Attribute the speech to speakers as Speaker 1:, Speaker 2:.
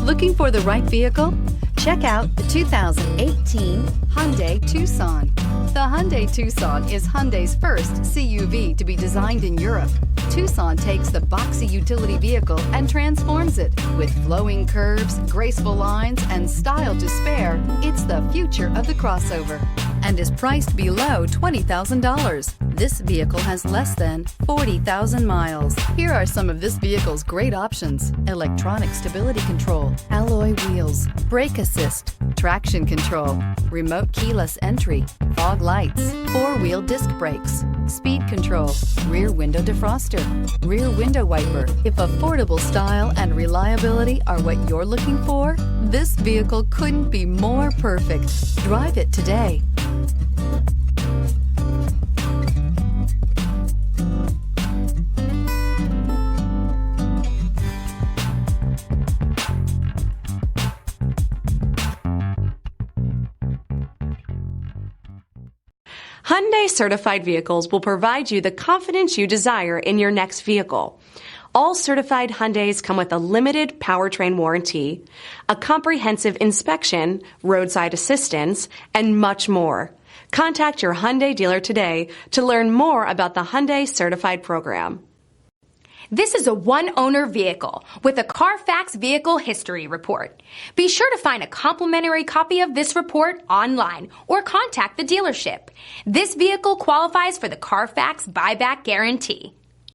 Speaker 1: Looking for the right vehicle? Check out the 2018 Hyundai Tucson. The Hyundai Tucson is Hyundai's first CUV to be designed in Europe. Tucson takes the boxy utility vehicle and transforms it. With flowing curves, graceful lines, and style to spare, it's the future of the crossover and is priced below $20,000. This vehicle has less than 40,000 miles. Here are some of this vehicle's great options: electronic stability control, alloy wheels, brake assist, traction control, remote keyless entry, fog lights, four-wheel disc brakes, speed control, rear window defroster, rear window wiper. If affordable style and reliability are what you're looking for, this vehicle couldn't be more perfect. Drive it today.
Speaker 2: Hyundai certified vehicles will provide you the confidence you desire in your next vehicle. All certified Hyundais come with a limited powertrain warranty, a comprehensive inspection, roadside assistance, and much more. Contact your Hyundai dealer today to learn more about the Hyundai Certified program.
Speaker 3: This is a one-owner vehicle with a CARFAX Vehicle History Report. Be sure to find a complimentary copy of this report online or contact the dealership. This vehicle qualifies for the CARFAX Buyback Guarantee.